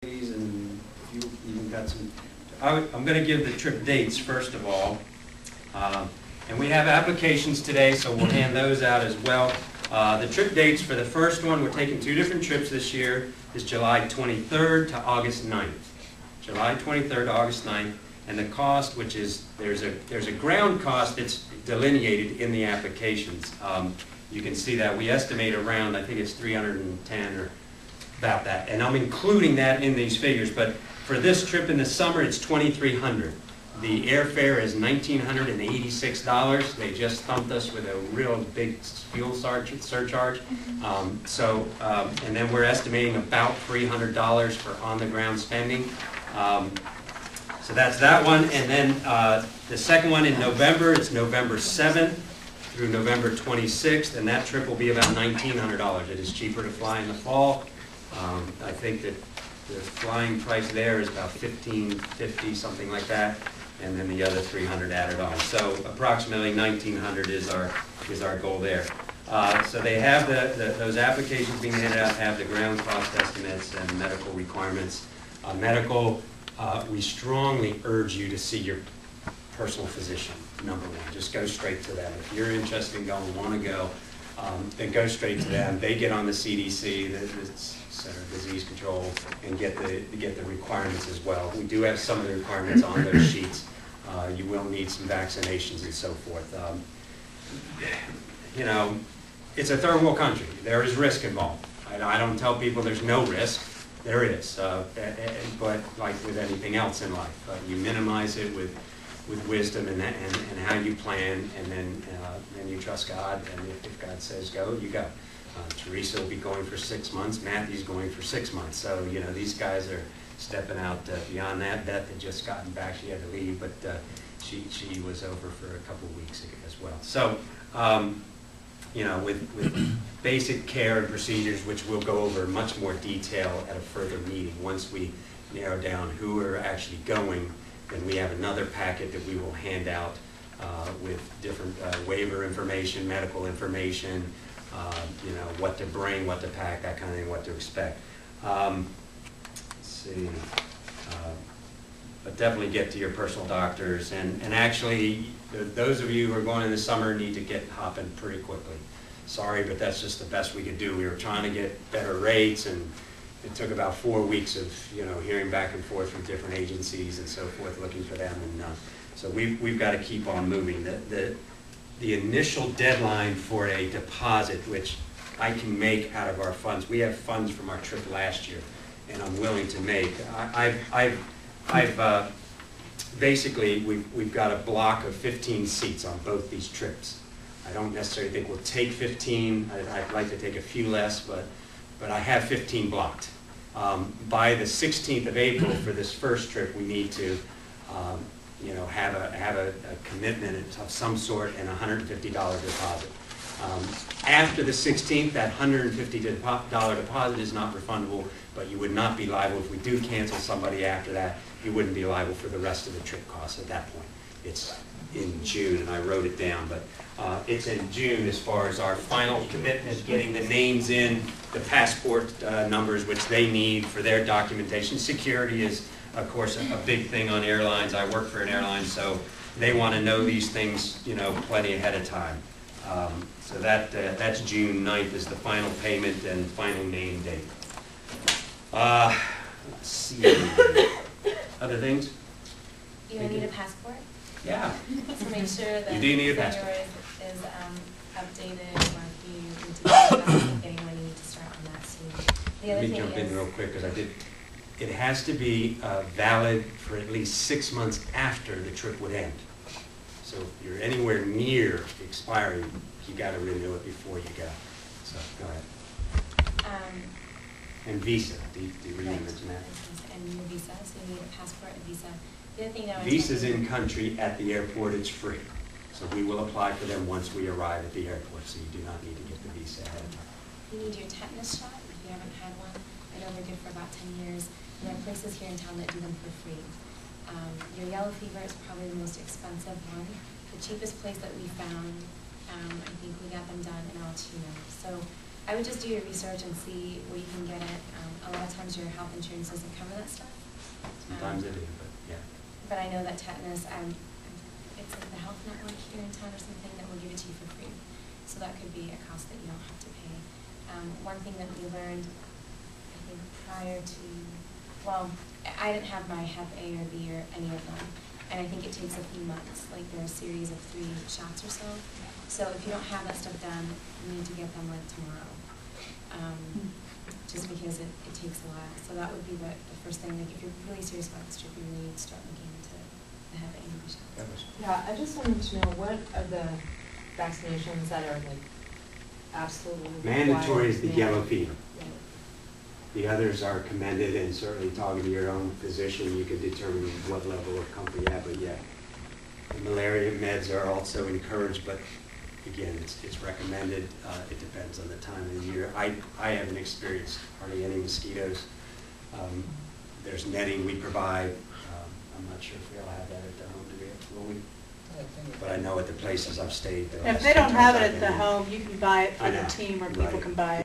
And if you even got some, I'm going to give the trip dates first of all. And we have applications today, so we'll hand those out as well. The trip dates for the first one, we're taking two different trips this year, is July 23rd to August 9th. July 23rd to August 9th. And the cost, which is, there's a ground cost that's delineated in the applications. You can see that we estimate around, I think it's 310 or about that. And I'm including that in these figures, but for this trip in the summer, it's $2,300. The airfare is $1,986. They just thumped us with a real big fuel surcharge. And then we're estimating about $300 for on-the-ground spending. So that's that one. And then the second one in November, it's November 7th through November 26th, and that trip will be about $1,900. It is cheaper to fly in the fall. I think that the flying price there is about $1,550, something like that, and then the other $300 added on. So approximately $1,900 is our goal there. So they have those applications being handed out, have the ground cost estimates and medical requirements. Medical, we strongly urge you to see your personal physician, number one. Just go straight to them. If you're interested in going, want to go, then go straight to them. They get on the CDC, the Center of Disease Control, and get the requirements as well. We do have some of the requirements on those sheets. You will need some vaccinations and so forth. You know, it's a third world country. There is risk involved. I don't tell people there's no risk. There is, but like with anything else in life, you minimize it with wisdom and how you plan, and then you trust God, and if God says go, you go. Teresa will be going for 6 months. Matthew's going for 6 months. So, you know, these guys are stepping out beyond that. Beth had just gotten back. She had to leave, but she was over for a couple of weeks as well. So, you know, with basic care and procedures, which we'll go over in much more detail at a further meeting. Once we narrow down who are actually going, then we have another packet that we will hand out with different waiver information, medical information, you know, what to bring, what to pack, that kind of thing, what to expect. Let's see. But definitely get to your personal doctors. And actually, those of you who are going in the summer need to get hopping pretty quickly. Sorry, but that's just the best we could do. We were trying to get better rates, and it took about 4 weeks of, you know, hearing back and forth from different agencies and so forth, looking for them. And so we've got to keep on moving. The initial deadline for a deposit, which I can make out of our funds, we have funds from our trip last year, and I'm willing to make. Basically, we've got a block of 15 seats on both these trips. I don't necessarily think we'll take 15. I'd like to take a few less, but I have 15 blocked. By the 16th of April for this first trip, we need to you know, have a commitment of some sort and a $150 deposit. After the 16th, that $150 deposit is not refundable, but you would not be liable if we do cancel somebody after that. You wouldn't be liable for the rest of the trip costs at that point. It's in June, and I wrote it down, but it's in June as far as our final commitment, getting the names in, the passport numbers which they need for their documentation. Security is, of course, a big thing on airlines. I work for an airline, so they want to know these things, you know, plenty ahead of time. So that's June 9th is the final payment and final name date. Let's see. Other things? You need a passport? Yeah. So make sure that you do need a passport. is updated, or if you need to get anyone, you need to start on that soon. Let me jump in real quick, because it has to be valid for at least 6 months after the trip would end. So if you're anywhere near expiring, you got to renew it before you go. So go ahead. And visa. Do you really mention that? And your visa, so you need a passport and visa. The other thing Visas in country at the airport, it's free. So we will apply for them once we arrive at the airport, so you do not need to get the visa ahead of time. You need your tetanus shot if you haven't had one. I know they're good for about 10 years. There are places here in town that do them for free. Your yellow fever is probably the most expensive one. The cheapest place that we found, I think we got them done in Altoona. So I would just do your research and see where you can get it. A lot of times your health insurance doesn't cover that stuff. Sometimes they do, but yeah. But I know that tetanus, it's like the health network here in town or something that will give it to you for free. So that could be a cost that you don't have to pay. One thing that we learned, I think prior to, well, I didn't have my Hep A or B or any of them. And I think it takes a few months, like there are a series of 3 shots or so. So if you don't have that stuff done, you need to get them like tomorrow. Just because it takes a while. So that would be the first thing. Like if you're really serious about this trip, you really need to start looking into the Hep A and B shots. Yeah, I just wanted to know, what are the vaccinations that are like absolutely Mandatory is the yellow fever. Yeah. The others are commended, and certainly talking to your own physician, you can determine what level of comfort you have. But yeah, the malaria meds are also encouraged, but again, it's recommended. It depends on the time of the year. I haven't experienced hardly any mosquitoes. There's netting we provide. I'm not sure if we all have that at the home, do we? Will we? But I know at the places I've stayed. If they don't have it at the home, you can buy it for I the know. team, or people Right. can buy it.